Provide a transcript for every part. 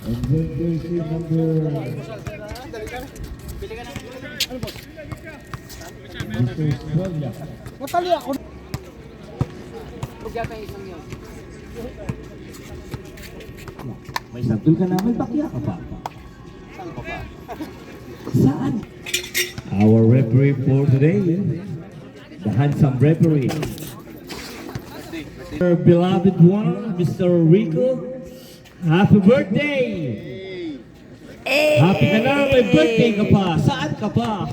And then jersey number Mr. Estrella. Matali ako. May santul ka na, may bakya ka pa. Saan? Our referee for today, the handsome referee. Our beloved one, Mr. Rico, happy birthday! Happy ka na, may birthday ka pa. Saan ka pa?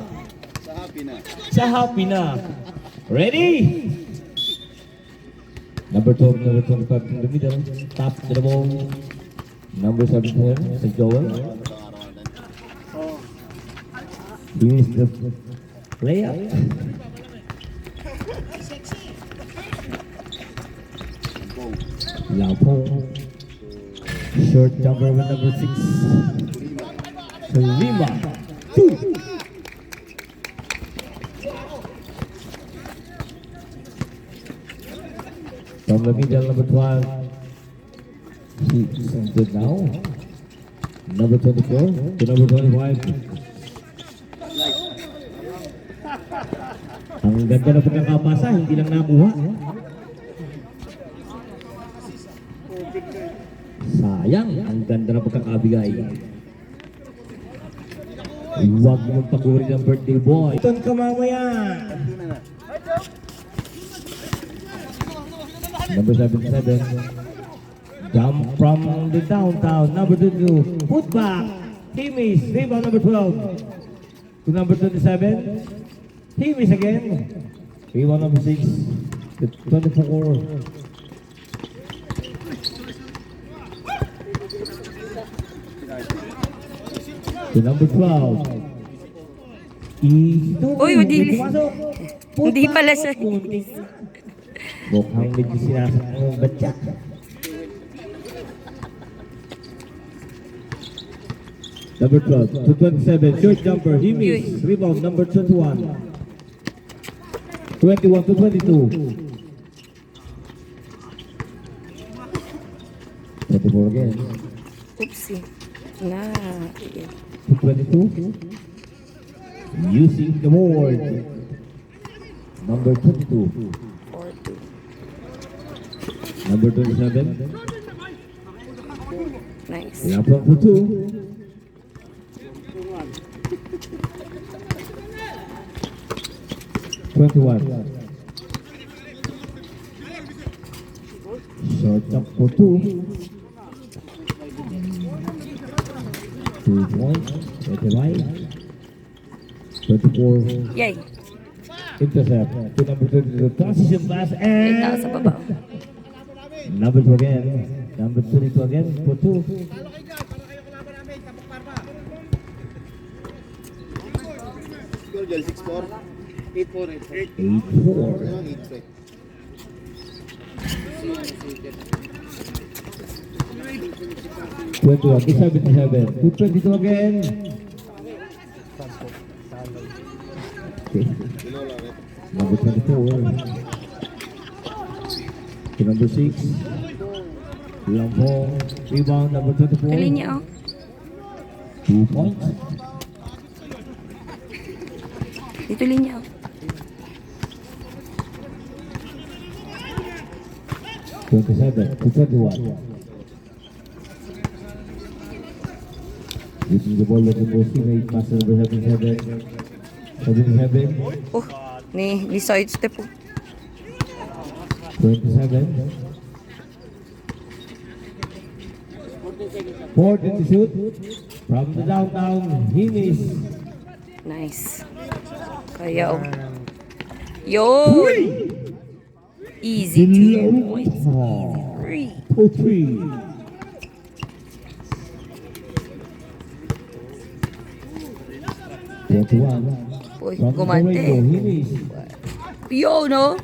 Sa happy na. Sa happy na. Ready? Number 12, number 25 in the middle. Top to the ball. Number 17, St. Joel. Here's the layup. Lapo. Short jumper with number 6. Lima. 2. From the middle, number 12. He's good now. Number 24 to number 25. Ang ganda na pagkakapasa, hindi lang nakuha. Sayang, ang ganda na pagkakabigay. Huwag mong paguri ng birthday boy. Ton ka mamaya. Number 77. Jump from the downtown. Number 22. Put back. Timis. Rebound number 12. To number 27. Timis again. Rebound number 6. To 24. To number 12. Uy, hindi pala siya. Mukhang medyo sinasak ng batya. Number 12 to 27, short jumper, he missed. Rebound, number 21. 21 to 22. 24 again. Oopsie. Na. To 22. Using the board. Number 22. 4-2. Number 27. Nice. Layup for 2. Short jump for 2. 2 points. 25. 24. Yay. Intercept. To number 22. Transition pass Ay, tao and sa baba. number 2 again. Number 22 again for 2. Girl, 6'4". 8'4". 8-4. 8'3". 21 to 77. To 22 again. Okay. Number 24. To number 6. Lampong. Rebound number 24. Tuloy niya, oh. 2 points. Ituloy niya, oh. 27 to 21. Using the ball with number 8, pass number 77. 77. Oh, ni side step, oh. 27. 40 to shoot. From the downtown, he missed. Nice. Kaya, oh. Yun! Easy 2 points. Easy 3. For 3. Uy, gumante. Yo, no?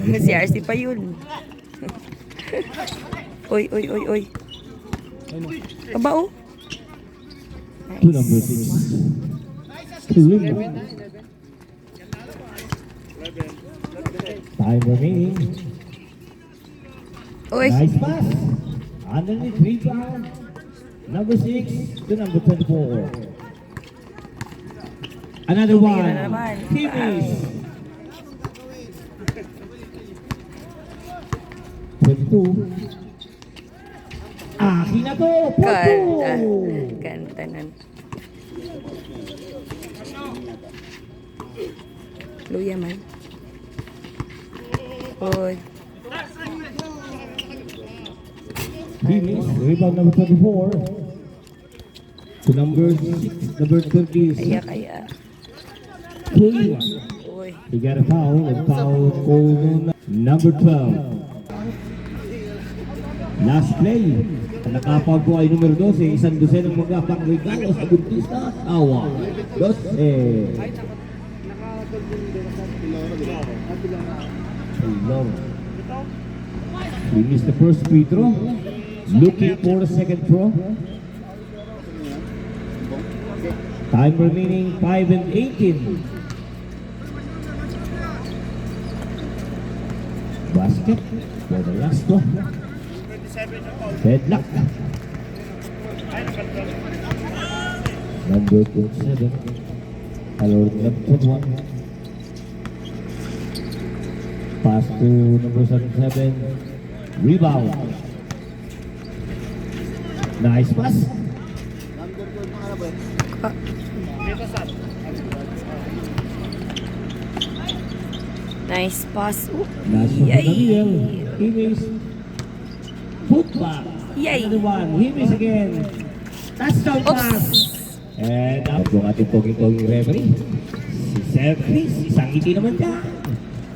Si RC pa yun. Uy, uy, uy, uy. Aba, oh. To number 6. To Lima. Time remaining. Uy. Nice pass. Underneath rebound. number 6 to number 24. Another one. na naman. Timis. 22. Akin na to. Kanta. Puto. Kanta nan. Luya man. Oy. Timis. Rebound number 24. To number 6, number 20. Kaya. Kuya. Oy. He got a foul. And foul called on number 12. Last play. Nakapaw po ay numero 12. Isang dosen ng mga pang-regalo sa buntis na awa. 12. Long. We missed the first free throw. Looking for the second throw. Time remaining 5 and 18. Basket for the last one. Headlock. Number 27. Hello, number 1. Pass to number 77. Rebound. Nice pass. Number 12 mga boy. Nice pass. Last one Yay. for Daniel. He makes putback. Yay. Another one. He makes again. Touchdown pass. And up yung ating poging-poging referee. Si Sir Chris. Isang ngiti naman siya.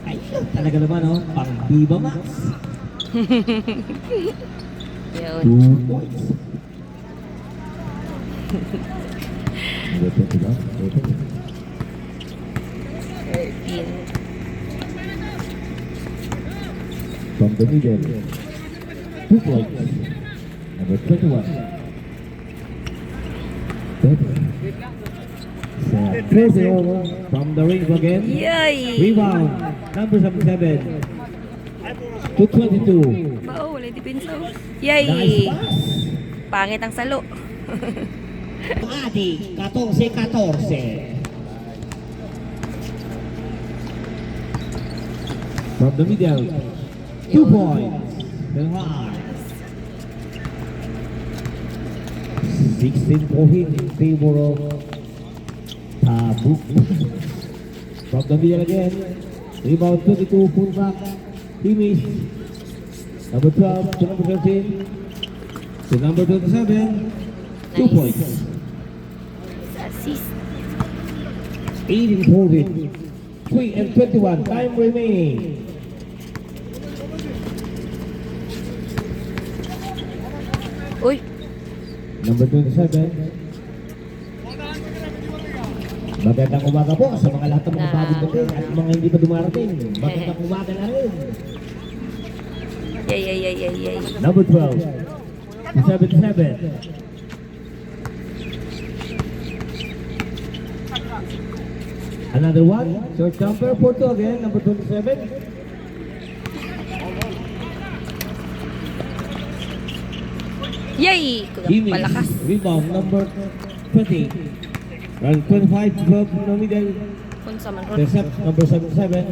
Ay, talaga naman, oh. Pang Viva Max. Yun. 2 points. Number 21. 13. From the middle. 2 points. Number 21. 13 from the ring again. Yay! Rebound. Number 77. To 22. Bao, wala depensa. Nice Yay! pass. Pangit ang salo. Adi, 14-14. From the middle. 2 points. Right. 16 for him in favor of Tabu. From the middle again. Rebound 22, pull back. He missed. Number 12 to number 13. To number 27. 2 Nice. points. Assist. 18 for him. 3 and 21. Time remaining. Uy, Number 27. Magandang umaga po sa mga lahat ng mga bagong dating at mga hindi pa dumarating. Magandang umaga na rin. yay. Number 12. 77. Another one. Short jumper for 2 again. Number 27. Yay! Jimmy. Palakas. Rebound number 20. And 25 from the middle. Unsa man ron. Intercept number 77.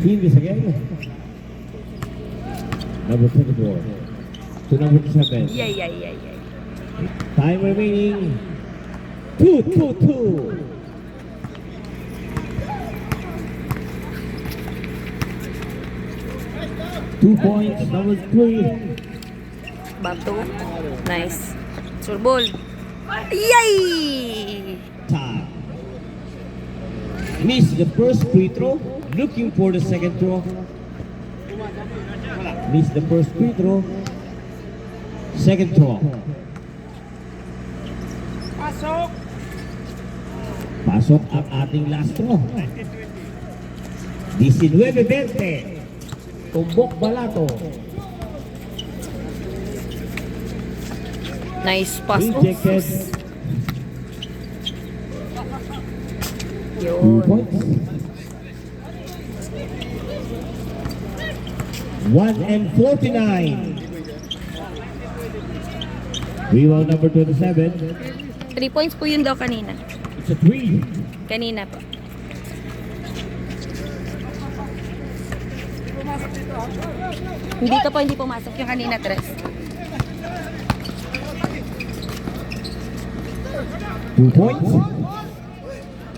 Jimmy again. Number 24. To number 7. Yay. Time remaining. 2. 2 points, number 3. Bato. Nice. Surbol. Yay! Time. Missed the first free throw. Looking for the second throw. Missed the first free throw. Second throw. Pasok ang ating last throw. 19-20. Tumbok Balato. Nice pass. Rejected. Yun. 2 points. 1:49. Rebound number 27. 3 points po yun daw kanina. It's a 3. Kanina po. Dito po hindi pumasok yung kanina, Tres. 2 points.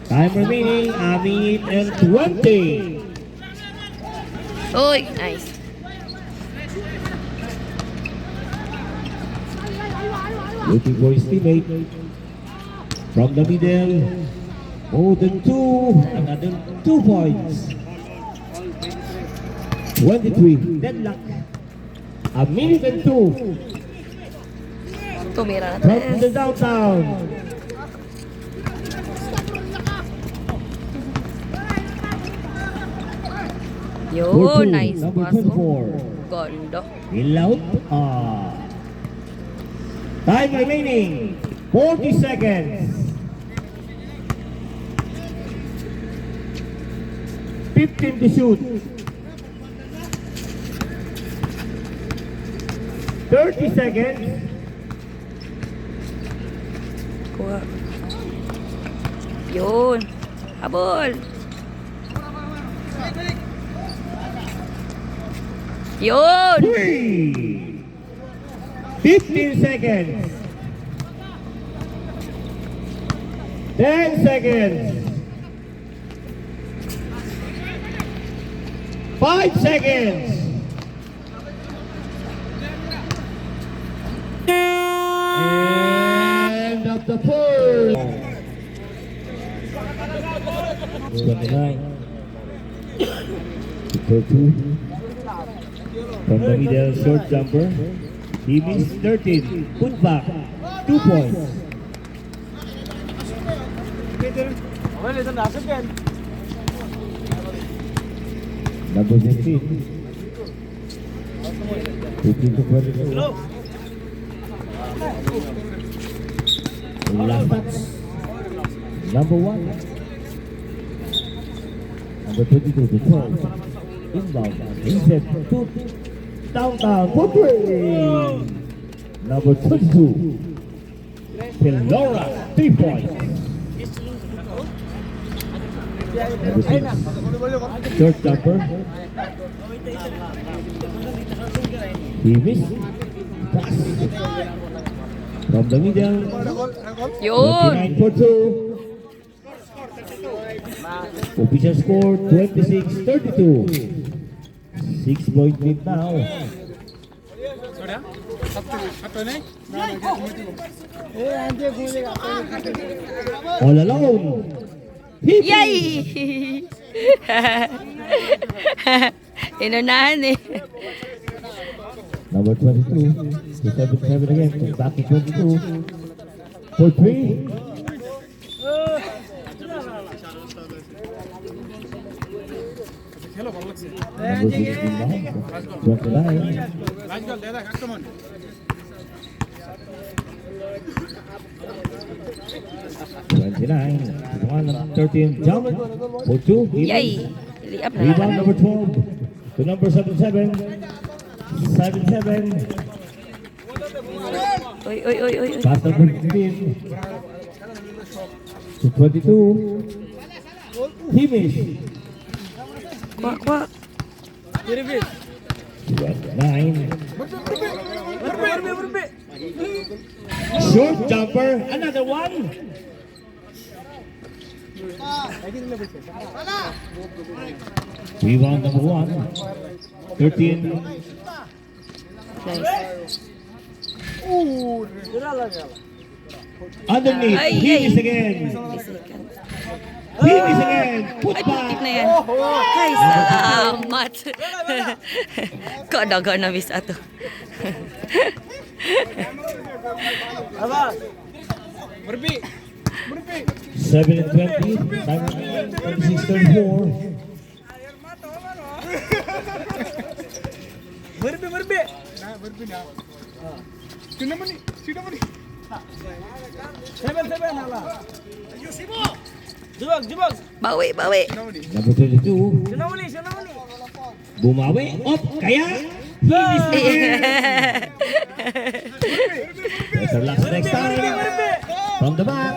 Time remaining, a minute and 20. Uy, nice. Looking for his teammate. From the middle. More than 2. Another 2 points. 23. Deadlock. A minute and 2. Tumira na, From the Tres. downtown. Yo, nice Number pass. 24. Gondo. Ilaut. Time remaining. 40 seconds. 15 to shoot. 30 seconds. Kuha. Yun. Habol. Yun. 3. 15 seconds. 10 seconds. 5 seconds. End of the first. 29. Super 2. From the middle, short jumper. He missed 13. Put back. 2 points. Number 15. 15 to 22. Last touch. Number 1. Number 22 to 12. Inbound. Inset. 2. Downtown. For 3. Number 22. Pelora. 3 points. Number 6. Short jumper. He missed. Pass. From the middle. Yun. 29 for 2. Official score 26-32. 6-point lead now. All alone. Hit. Yay! Inunahan eh. Number 22. To 7-7 again. Back to 22. For 3. Number 16 now. 29. One 13 jump for 2. Yay! Liap na Rebound lang. number 12 to number 77. 77. Uy, uy, uy, uy. uy. Pass number 15 to 22. He missed. Kwa, kwa. 29. Short jumper. Another one. Rebound number 1. 13. Nice. Underneath. Ay, He ay. missed again. Second. He missed again. Put Ay, putik na back. yan. Ay, salamat. Kadaga na miss ato. 7 and 20. Time 26-34. Bawi, bawi. Number 22. Bumawi. Op, kaya he missed again. Better luck next time. From the back.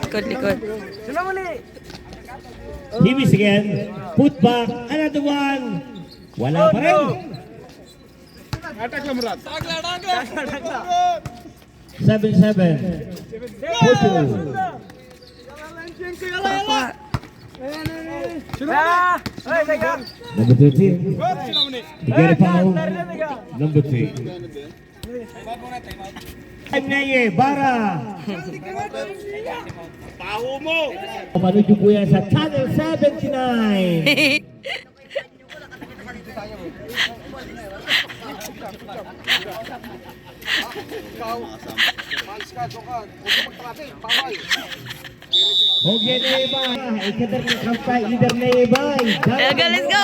Likod, likod. He missed again. Put back. Another one. Wala pa rin. 7-7. Put two. Kuha. Number 13. To get a foul. Number 3. Time na Bara. Manood yung kuya sa Channel 79. Okay na iba. Ikatar ng kampay. Either na iba. Okay, let's go.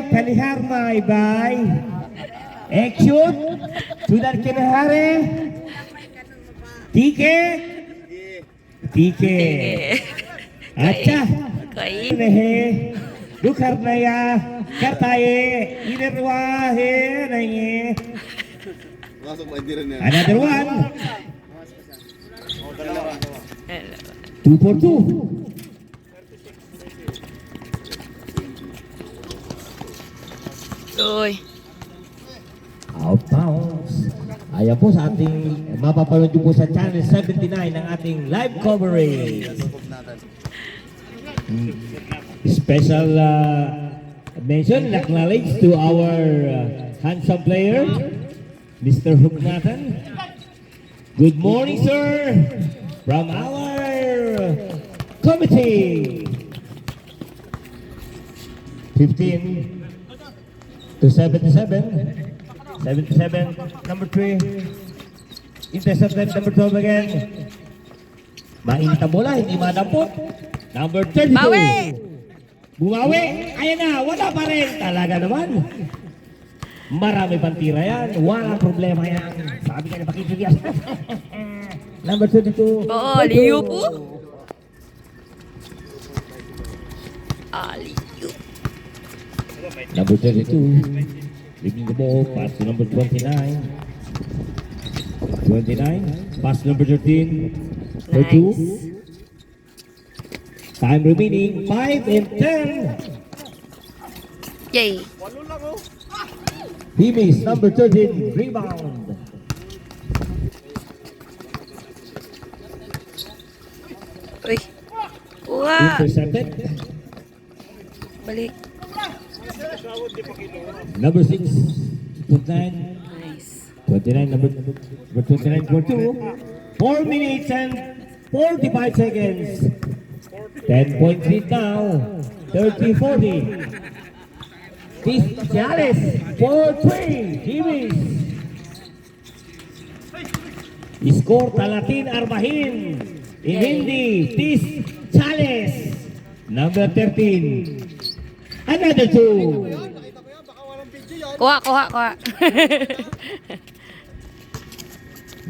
Palihar na iba. Action. Sudar kinahari. Tike. Tike. Acha. Okay. Nehe. Dukar na ya. Kartaye. Inerwa he. Naye. Another one. 2 for 2. Uy. Out bounds. Ayan po sa ating mapapanood nyo po sa Channel 79 ng ating live coverage. Special mention, acknowledge to our handsome player, Mr. Hugnatan. Good morning, sir, from our committee. 15 to 77. 77, number 3. Intercepted, number 12 again. Mainit ang bola, hindi madampot. Number 32. Bawi! Bumawi! Ayan na, wala pa rin. Talaga naman. Marami pang tira yan. Walang problema yan. Sabi ka na bakit Number 32. Oo, liyo po. Aliyo. Number 32. Leaving the ball, pass to number 29. 29, pass number 13. For Nice. 2. Time remaining, 5 and 10. Yay. He missed number 13, rebound. Uy. Kuha. Intercepted. Balik. Number 6, 29. Nice. 29, number 29 for 2. 4 minutes and 45 seconds. 10 points lead now. 30-40. Chales for 3. Jimis. Score Talatin Arbahin. Inindi. Tis Chales. Number 13. Another 2. Kuha, kuha, kuha.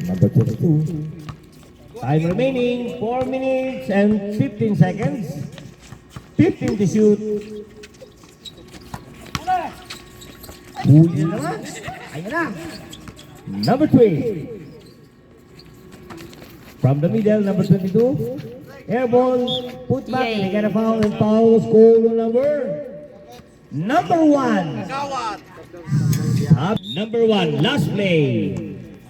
Number 22. Time remaining 4 minutes and 15 seconds. 15 to shoot. Huli na naman. Ayan na. Number 3. From the middle, number 22. Airball. Put back. Yay. They got a foul and foul. Score number 1. Number 1. Last play.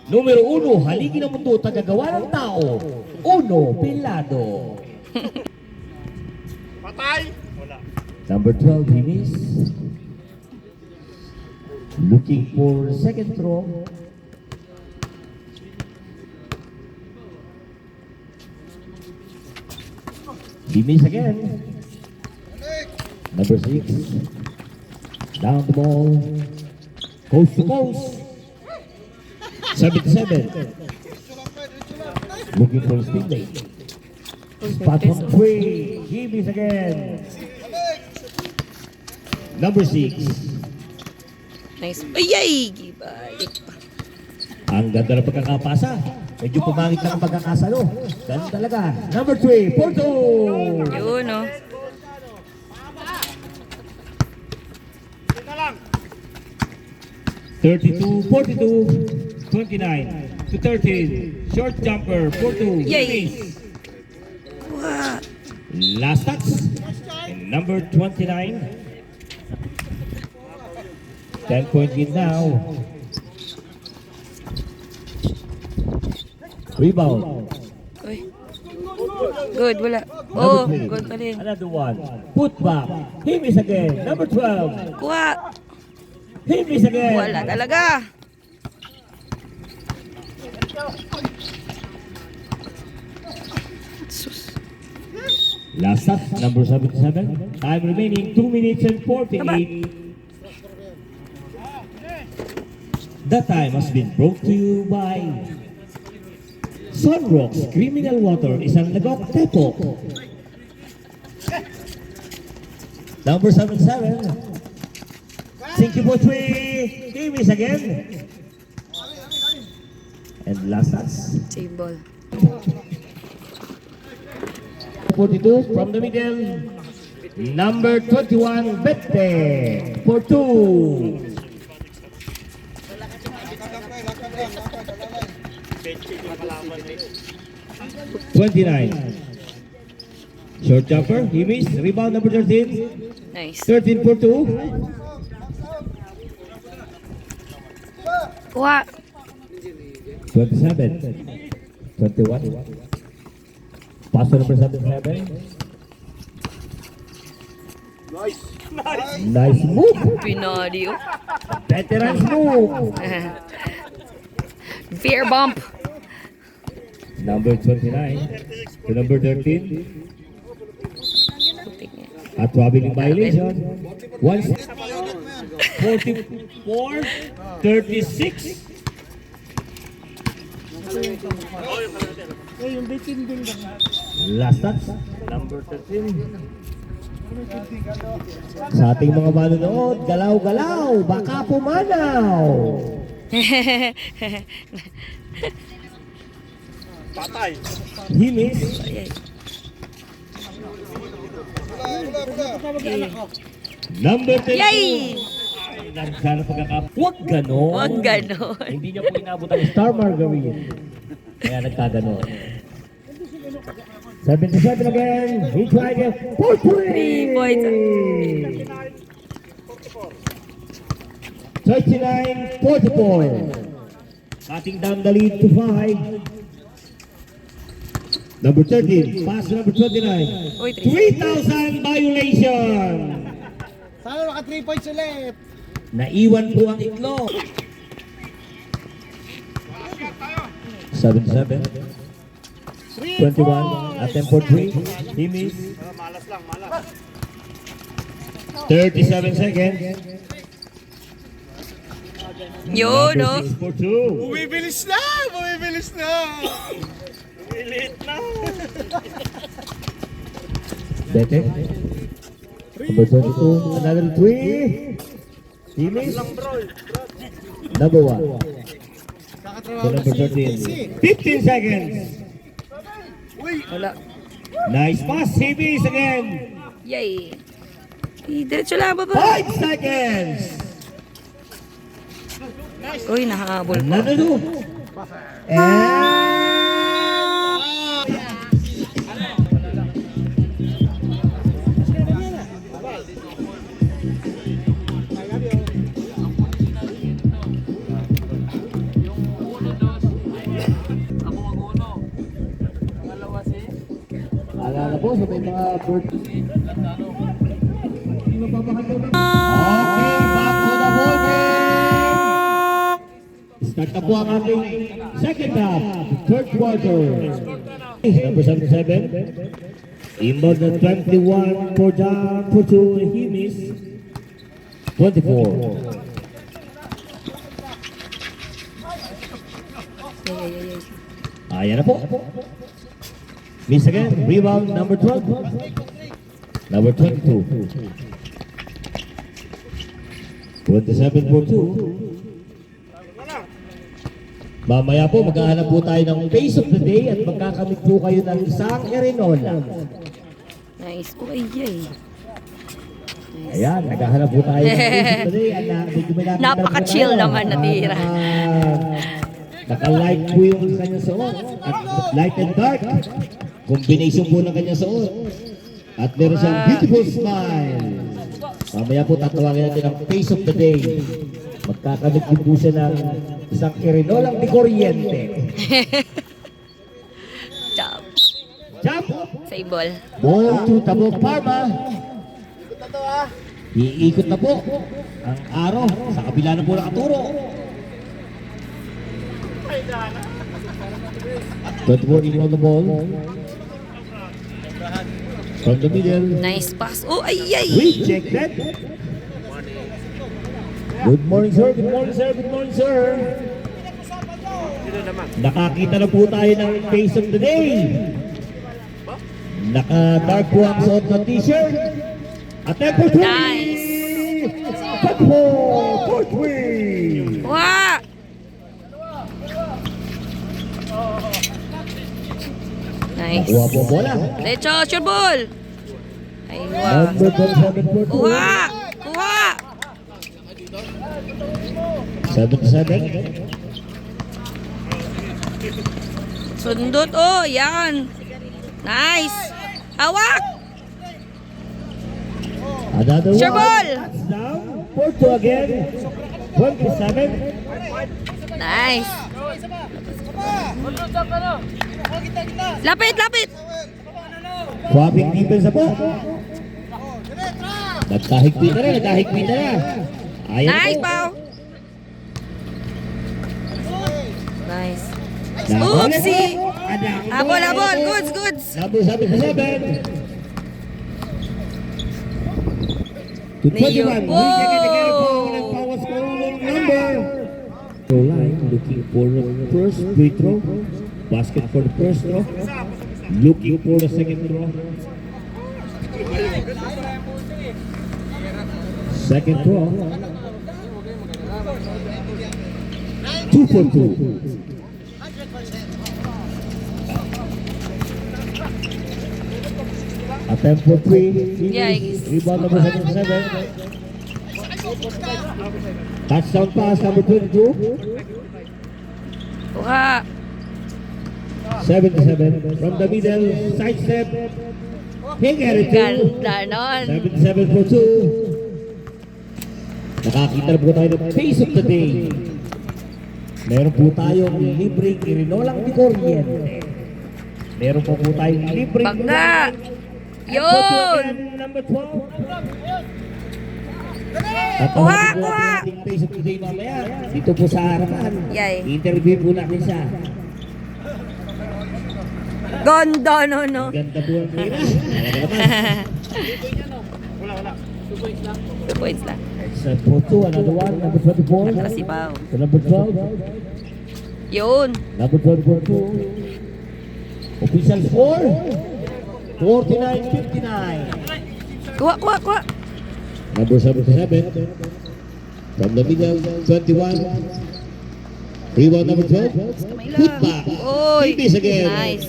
Numero 1. Haligi ng mundo. Tagagawa ng tao. Uno. Pilado. Number 12, he missed. Looking for second throw. He missed again. Number 6. Down the ball. Coast to coast. 77. Looking for Stingley. Spot on 3. He missed again. Number 6. Nice. Ay, yay! Balik pa. Ang ganda ng pagkakapasa. Medyo pumangit lang ang pagkakasalo. Ganun talaga. Number 3, Porto. Yun, no? 32-42, 29-13. Short jumper, 4-2. Yay. Miss. Kuha. Last touch. And number 29. 10-point lead now. Rebound. Uy. Good, wala. Number Oh, 3. good pa rin. Another one. Put back. He miss again. Number 12. Kuha. He miss again. Wala talaga. Sus. Last shot, number 77. Time remaining 2 minutes and 48. That time has been brought to you by Sunrocks Criminal Water isang Lagok Tepo. Number 77. Thank you for 3. He miss again. And last shot. Save ball. 42 from the middle. Number 21, Bette for 2. $29. Short jumper, he missed. Rebound number 13. Nice. 13 for 2. Kuha. 27. 21. Pass to number 77. Nice move. Pinadi, oh. Veteran's move. Fear bump. Number 29 to number 13. At traveling violation. 44, 36. Last touch, number 13. Sa ating mga manonood, galaw-galaw, baka pumanaw. He missed. Number 10. Yay! Sana pagkakap. Huwag ganon. Huwag ganon. Hindi niya po inabot ang Star Margarine. Kaya nagkaganon. 77 again. He tried it. 3 points. 39-44. Cutting down the lead to 5. Number 13. Pass number 29. Uy, 3. 3,000 violation. Sana maka 3 points ulit. Naiwan po ang itlog. 77. 21. Attempt for 3. He missed. 37 seconds. Yun, no? Number 6 for 2. Bumibilis na! Bumibilis na! Bete. Number 22. Another 3. He missed. Number 1. To number 13. 15 seconds. Wala. Nice pass. He missed again. Yay! Diretso lang, baba. 5 seconds. Uy, nahabol. Another 2. And... Alala po sa may mga birthday. Okay, back to the ball game. Start na po ang ating second half, third quarter. Number 77. Inbound na 21 for John, for 2, he missed. 24. Ayan na po. Miss again, rebound number 12. Number 22. 27 for 2. Mamaya po, maghahanap po tayo ng face of the day at magkakamit po kayo ng isang erinola. Nice. Uy, yay. Ayan, naghahanap po tayo ng basic today. Medyo may nakita Napaka-chill po tayo. naman na tira. Naka-light po yung kanyang suot. At light and dark. Combination po ng kanyang suot. At meron siyang beautiful smile. Mamaya po tatawagin natin ang face of the day. Magkakamit din po siya ng isang irinolang di kuryente. Job. Jump! Sable. Ball to Tabok Parma. Iikot na po ang araw. Sa kabila na po nakaturo. 24 in on the ball. From the middle. Nice pass. Oh, ay, ay. Rejected. Good morning, sir. Good morning, sir. Good morning, sir. Nakakita na po tayo ng face of the day. Naka-dark po ang suot ng t-shirt. Attempt for three! Nice. Attempt for three! Wah! Nice. Nakuha po ang bola. Lecho, sure ball. Ay, wah. Number 27 for two. Kuha! Kuha! 7-7. Sundot, oh, yan. Nice. Hawak! Another Sure one. ball. Touchdown. For two again. 27. Nice. Lapit, lapit. Swapping defense na po. Nagkahigpit na rin. Nagkahigpit na na. Ayan Nice, po. Pao. Nice. Nabol Oopsie. po. Habol, habol. Goods, goods. Number 77. To 21. Niyo. Weekend again po Oh. ng Pawas Kulong number. Throw line, looking for the first free throw. Basket for the first throw. Looking for the second throw. Second throw. 2 for 2. Attempt for 3. Yikes. Rebound number 77. Touchdown pass number 22. Kuha. 77 from the middle, side step. He got it too. Ganda nun. 77 for 2. Nakakita na po tayo ng face of the day. Meron po tayong libreng irinolang di kuryente. Meron po po tayong libreng Bangga. At Yun. number 12. At Kuha, tawagin po kuha. ang ating face of the day mamaya. Dito po sa harapan. Yay. Interview po natin siya. Ganda no, no. Ganda po ang tira. Talaga naman. 2 points lang. It's for 2, another one, number 24. Para si Pao. So number 12. Yun. Number 12 for 2. Official score. 49-59. Kuha, kuha, kuha. Number 77. From the middle, 21. Rebound number 12. Put back. Oy. Davis again. Nice.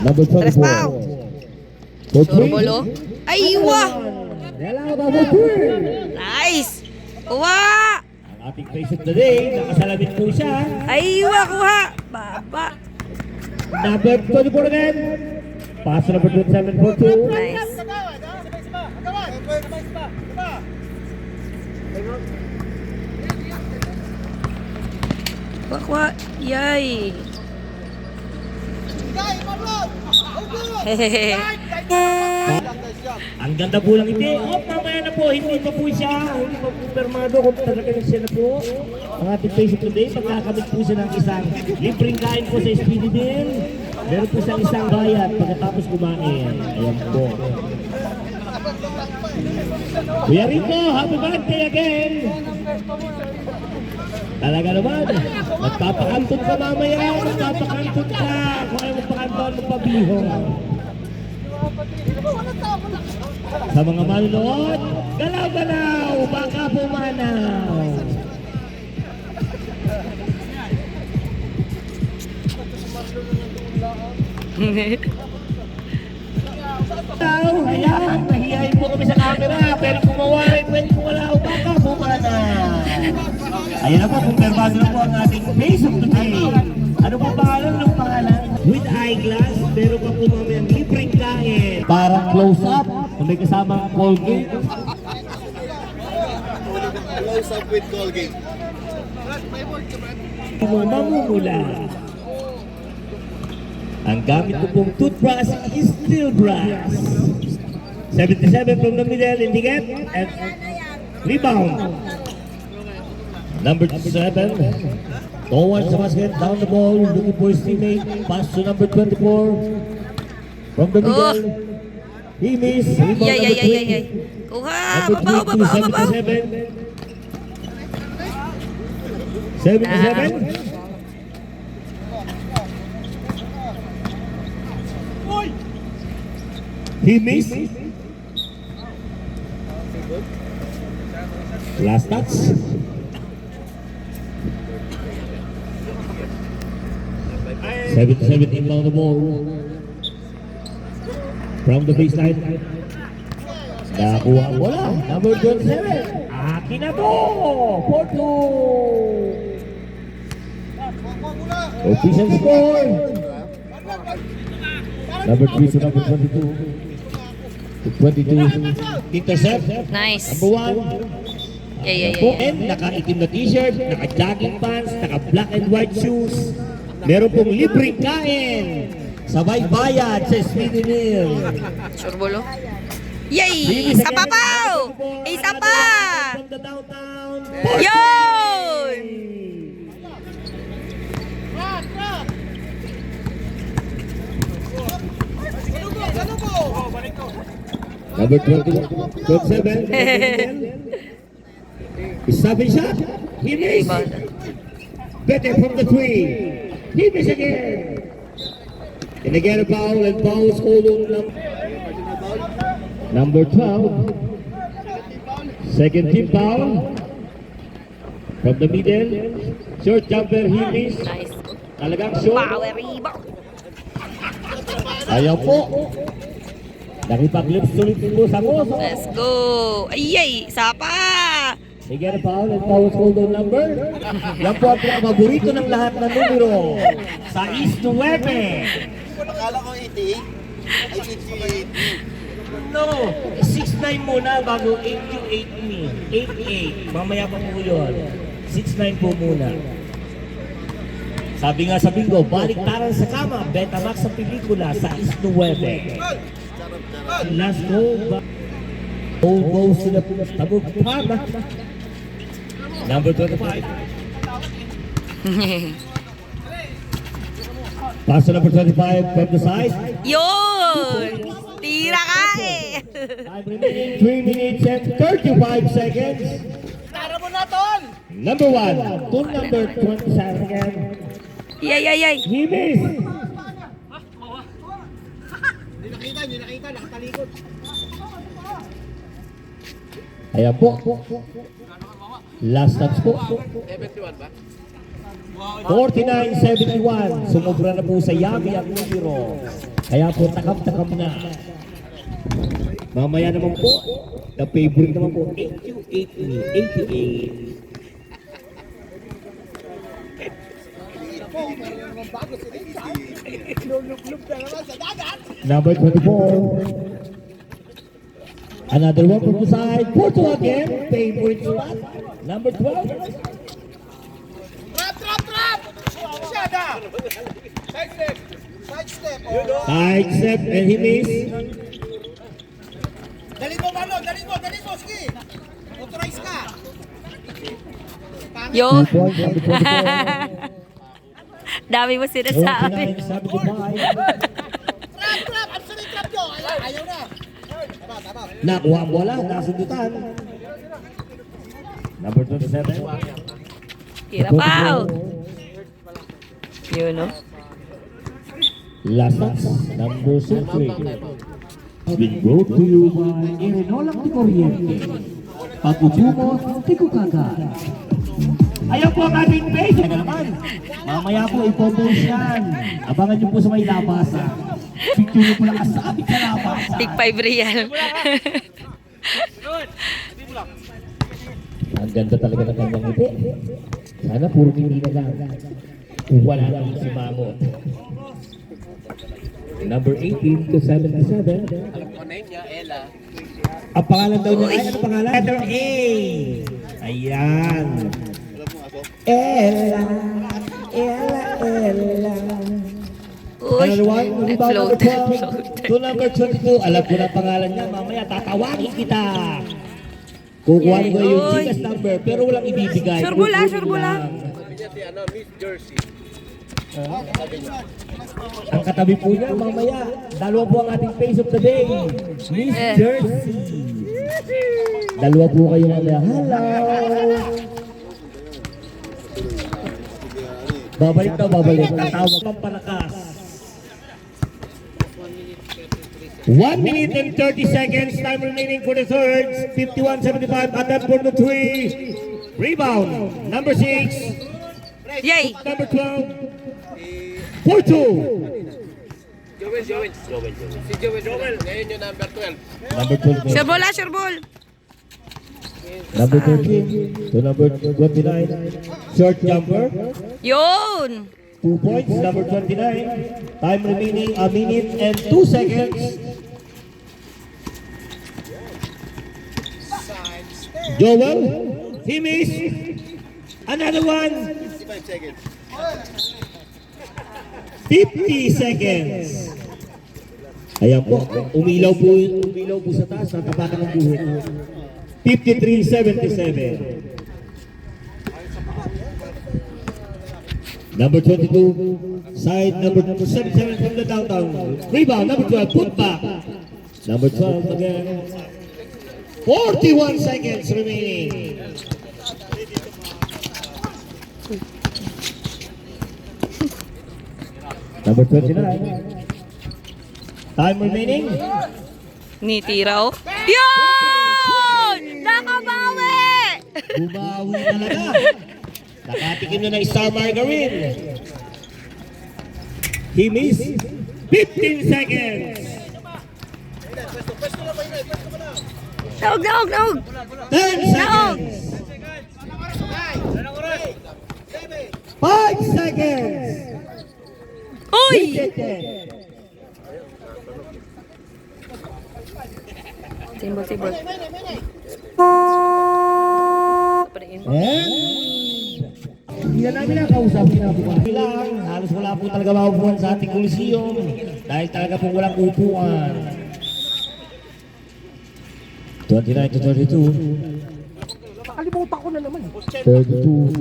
Number Tres 24. Pao. For Sure 3. ball, oh. Ay, wah. Allowed number 3. Nice. Kuha. Ang ating face of the day, nakasalamin po siya. Ay, wah, kuha. Baba. Number 24 again. Pass number 27 for 2. Nice. Kuha, kuha. Yay. Hehehe. Ang ganda po lang hindi. Oh, mamaya na po. Hindi pa po siya. Hindi pa po permado kung talaga siya na po. Ang ating face of the day, pagkakamit po siya ng isang libreng kain po sa Speedy Deal. Meron po siyang isang bayad pagkatapos kumain. Ayan po. Kuya Rico, happy birthday again! Talaga naman, magpapakantun ka mamaya, magpapakantun ka. Kung ayaw magpakantun, magpabiho. Sa mga manunood, galaw-galaw, baka pumanaw. Ayan, nahihayin po kami sa camera, pero kung mawari, pwede kung wala ako baka, bumana. Ayan na po, kumpirmado na po ang ating face of the day. Ano po pangalan? With eyeglass, pero pa po namin ang libreng kain. Parang close up, kung may kasamang Colgate. Close up with Colgate. Mamumula. Ang gamit ko pong toothbrush is steel brush. 77 from the middle, indicate, and rebound. Number 7, towards the basket, down the ball, looking for his teammate, pass to number 24. From the middle, he missed, rebound number 3. Kuha! Number Babaw, 3 to babaw, babaw! 77. 77. He missed. Last touch. Seven inbound the ball. From the baseline. Nakuha ang bola. Number 27. Akin na to. 4-2. Official score. Number 3 to number 22. 22. Intercept. Nice. Number 1. Yeah. And naka-itim na t-shirt, naka-jogging pants, naka-black and white shoes. Meron pong libreng kain. Sabay bayad sa Speedy Meal. Surbolo. Yay! Isa pa pa! Isa pa! From the downtown. Yun! Number 27. Sabi shot. He missed. Better from the 3. He missed again. And again a foul, and foul is called on number 12. Second team foul. From the middle. Short jumper, he missed. Nice. Talagang short. Power rebound. Ayaw po. Nakipag-lips ulit po sa Moso. Let's go. Ayay! Isa pa! Again a foul, and foul is called on number. Yan po ang paborito ng lahat ng numero. Sa East to Webe. Akala ko 88. Ay, 88. No, 6'9 muna bago 8'8 me. 8'8. Mamaya pa po yun. 6'9 po muna. Sabi nga sa bingo, baliktaran sa kama, Betamax sa pelikula sa East to Webe. Last go. All goes to the tabog pama. Number 25. Pass to number 25 from the side. Yun! Tira ka eh! Time remaining 3 minutes and 35 seconds. Tara mo na, Tol! Number 1 to number 27. Yay! He missed. Hindi nakita, nakatalikod. Ayan po. Last touch po. 49-71. Sumobra na po sa Yami ang numero. Kaya po takam-takam na. Mamaya naman po, the favorite naman po, 88. Number 24. Another one from the side. Porto again. Favorite spot. Number 12. Trap! Shada! Side step! Side step and he missed. Dali mo, sige! Authorize ka! Yun! 2 points. Number 24. Dami mo sinasabi. 49-75. Trap! Absolute trap nyo! Ayaw na! Tama. Nakuha ang bola. Nasundutan. Number 27. Tira pa! Yun, no? Last touch. Number 3. Been brought to you by Erinolang de Corriente. Pag-ubumot, tikukaga. Ayaw po ang ating base. Teka naman. Mamaya po, i-post yan. Abangan niyo po sa may labasa. Picture mo lang asabi ka naman. Tig 5 real. Ang ganda talaga ng kanyang ngiti. Sana puro ngiti na lang. Wala lang si Mangot. Number 18 to 77. Alam ko name niya, Ella. Ang pangalan daw niya, ay ano pangalan? Letter A. Ayan. Ella. Ella, Ella. Uy, Another one, rebound number float. 12 to number 22. Alam ko na pangalan niya, mamaya tatawagin kita. Kukuha ko yung Uy. Gcash number, pero walang ibibigay. Sure bula, Kukunin sure bula. lang. Sabi niya, Miss Jersey. Ang katabi po niya, mamaya, dalawa po ang ating face of the day. Miss Jersey. Dalawa po kayo mamaya. Hello! Babalik daw, babalik. Ang tawag pampalakas. 1 minute and 30 seconds. Time remaining for the thirds. 51-75. Attempt for the 3. Rebound. Number 6. Yay! Number 12. For 2. Joel. Si Joel. Ngayon yung number 12. Number 12. Sure bula, sure ball. Number 13 to number 29. Short jumper. Yun! 2 points. Number 29. Time remaining a minute and 2 seconds. Joel. He missed. Another one. 55 seconds. 50 seconds. Ayan po. Umilaw po sa taas. Natapakan ng buhit. 53-77. Number 22, side number 77 from the downtown. Rebound, number 12, put back. Number 12 again. 41 seconds remaining. Number 29. Time remaining. Nitiraw. Yun! Nakabawi! Bumawi talaga. Nakatikim na ng Star Margarine. He missed 15 seconds. Naog, naog, naog! 10 seconds. 5 seconds. Uy! Simbol, simbol. And hindi na namin nakausapin na buwan. Lang, halos wala po talaga maupuan sa ating Coliseum dahil talaga po walang upuan. 29 to 32. Nakalimutan ko na naman. 32.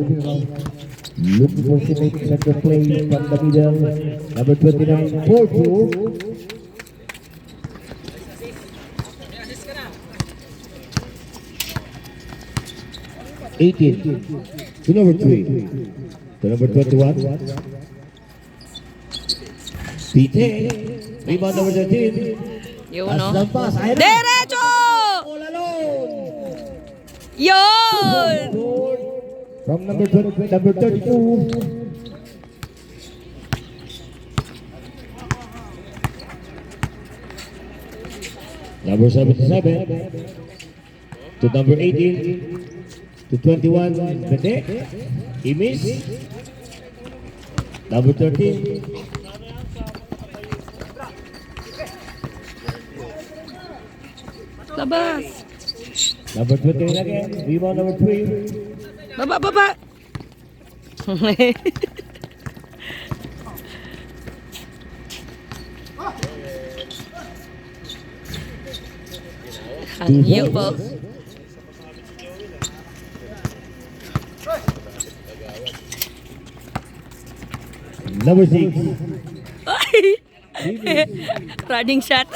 Looking for teammate center play from the middle. Number 29, 4-2. To number 3. To number 21. Pite. Rebound number 13. Yun, Taas no? ng pass. Ayan na. Derecho! All alone. Yun! From number 20, number 32. Number 77 to number 18 to 21. Bete. He missed. Number 13. Labas! Number 20 again. Rebound number 3. Baba, baba! Iyo po. Number 6. Ay! Running shot.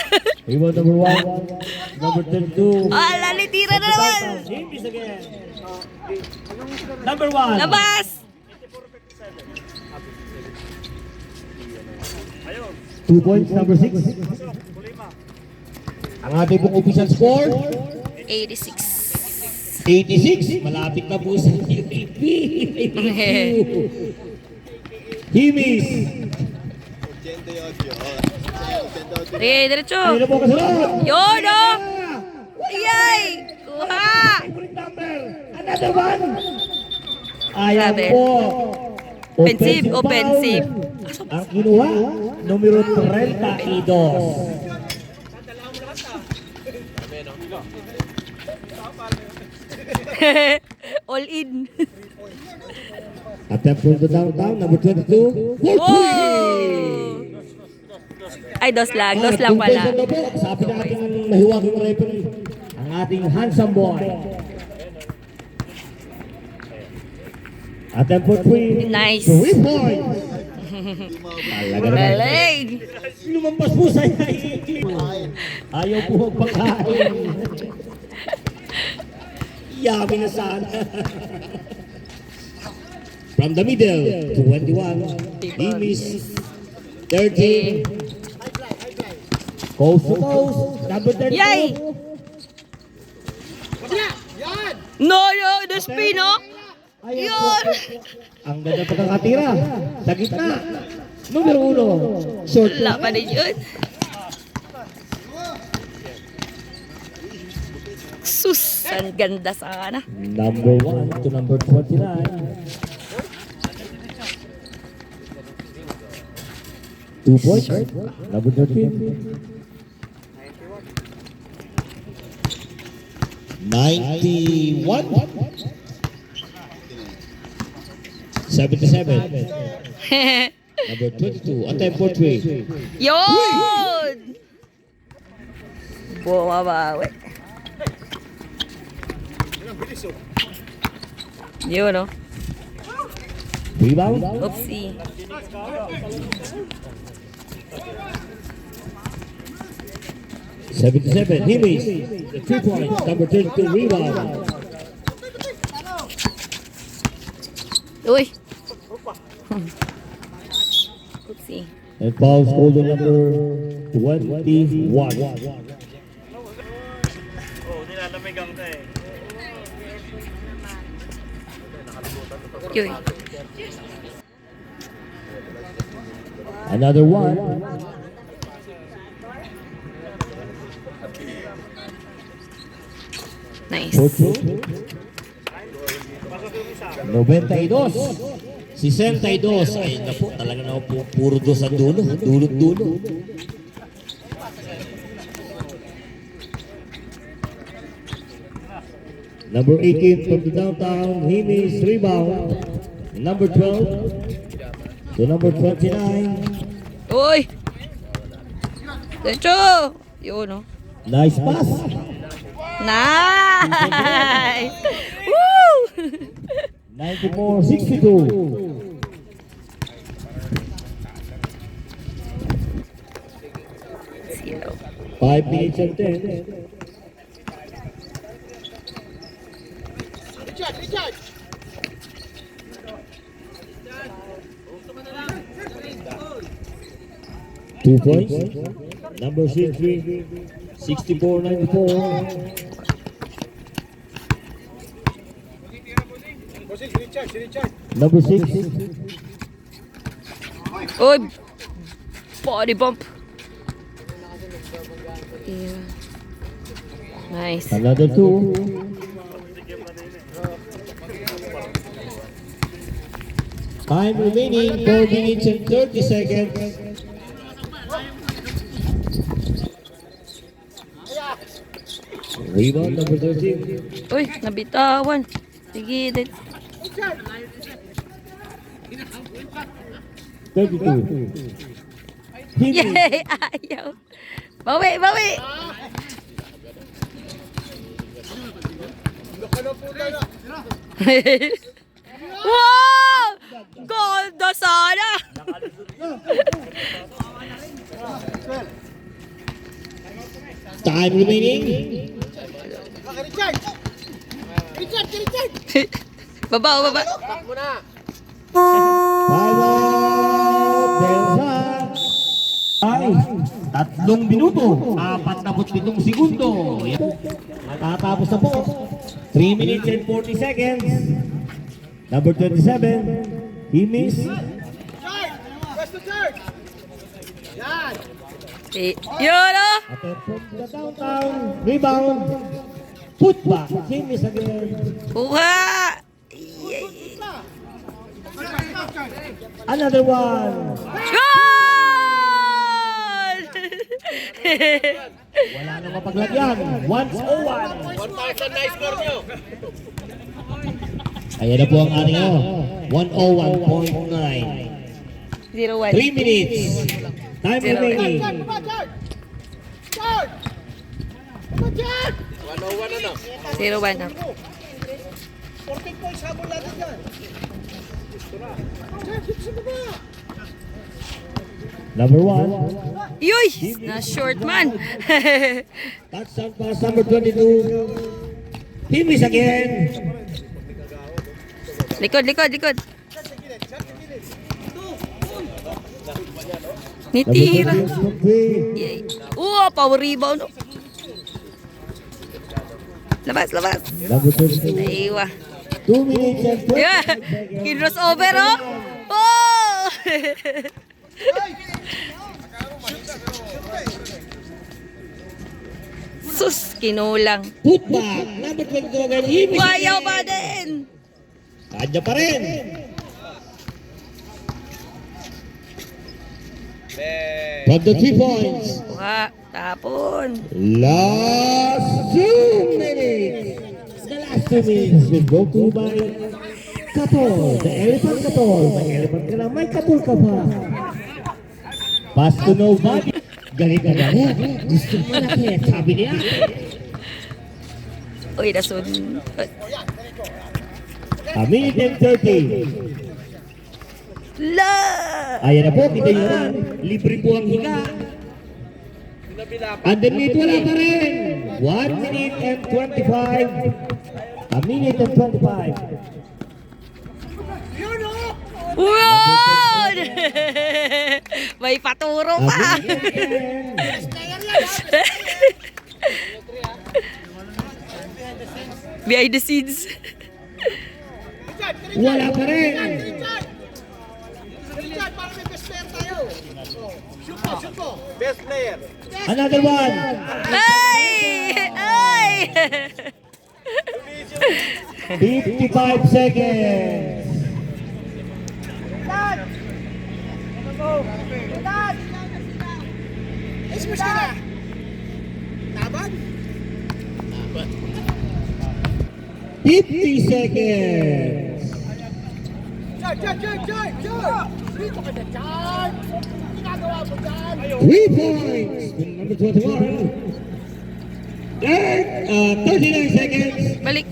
Rebound number 1. Number 32. Ah, lalitira na naman! He missed again. Number 1. Labas! 2 points, number 6. Ang ating pong official score, 86. 86. Malapit na po sa UAP. He missed. Sige, diretso. Ayun na po kasunod. Yun, oh! Yay! Kuha! Favorite number. Another one. Ayan Grabe. po. Offensive, foul. offensive. Ang kinuha, numero 32. All in. Attempt from the downtown, number 22. Wow! Ay, dos lang pala. Sabi natin ang mahiwagang referee, ang ating handsome boy. Attempt for 3. Nice. 3 points. Talaga naman. Galing. Lumampas po sa ayaw po magpakain. Yummy na sana. From the middle, 21. Dimis, 30. Coast to coast, number 32. Yay! Yan! No, the spin, oh! Ayan Yun! po. Ang ganda pagkakatira. Sa gitna. Numero 1. Short. Wala pa rin yun. Sus! Ang ganda sana. Number 1 to number 29. Two points. Number 13. 91. 77. Number 22. Attempt for 3. Yun! Bumabawi. Yun, oh. Rebound. Oopsie. Seven. He makes the 3 points. Number 32. Rebound. Uy! Oopsie. And fouls holder number 21. Yun. Another one. Nice. 92. 62. Ay, napo, talaga na po, puro do sa dulo. Dulo. Number 18 from the downtown, he makes rebound. Number 12 to number 29. Uy! Diretso! Yun, oh. Nice pass. Nice! Woo! 94-62. Zero. 5 minutes and 10. Richard! 2 points. Number 63, 64-94. Richard! Number 6, Uy! Body bump. Yeah. Nice. another 2. Time remaining 4 minutes and 30 seconds. Rebound number 13. Uy, nabitawan. Sige, 32. yay! Ayaw. Bawi! Wow! Ganda sana! Time remaining. Richard! Baba. Back mo na! Time out. Belsa. Ay, 3 minuto, 47 segundo. Matatapos na po. 3 minutes and 40 seconds. Number 27, he missed. Charge! West to charge! Yan! Yun o. Attack from the downtown. Rebound. Putback. Team is again. Kuha. Another one. Goal! Wala nang mapaglagyan. 1-0-1. 1,000 na score nyo. Ayan na po ang ating 101.9. 0-1. 3 minutes. Time Zero. remaining. Chard! Come on, Chard! 0-1 na. 14 points habol natin yan. Chard, dito sa baba. Number 1. Yoy! Na short man. Touchdown pass number 22. Team is again. Likod. Nitira. Yay. Power rebound. Labas. Number 22. Aywa. 2 minutes and 20 Yeah. seconds. Kidros over, oh. Oh! Sus, kinulang. Putback. Number 22 again. Team is Wayaw again. pa din. Kanya pa rin. From the 3 points. Kuha, tapon. Last 2 minutes. The last 2 minutes will go to by Kapol. The elephant Kapol. May elephant ka na, may Kapol ka pa. Pass to nobody. Galit na galit. Gusto mo na kaya, sabi niya. Uy, nasun. A minute and 30. La! Ayan na po, kita nyo yan. Libre po ang higa. Underneath, wala pa rin. 1 minute and 25. A minute and 25. Wow! May paturo A pa. minute and 10. Behind the scenes. Wala pa rin. Chard, para may best player tayo. Shoot mo. Best player. Another one. Ay! 55 seconds. Smash ka na. Taban? 50 seconds. Chard! Dito ka na, Chard! Ginagawa mo dyan! 3 points. Number 21. And 39 seconds. Balik.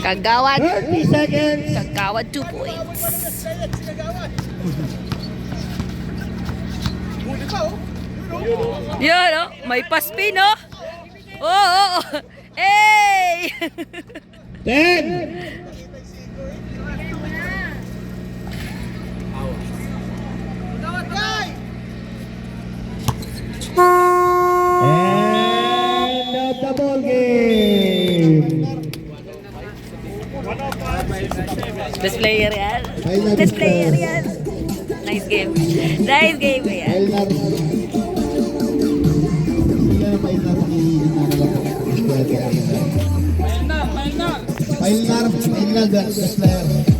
Kagawad. 30 seconds. Kagawad 2 points. Huli pa, oh! Yan, oh. May paspin, oh. Oh. Hey! 10. And the ball game. Best player yan. Best player yan. Nice game. Nice game yan. Pailnar, best player.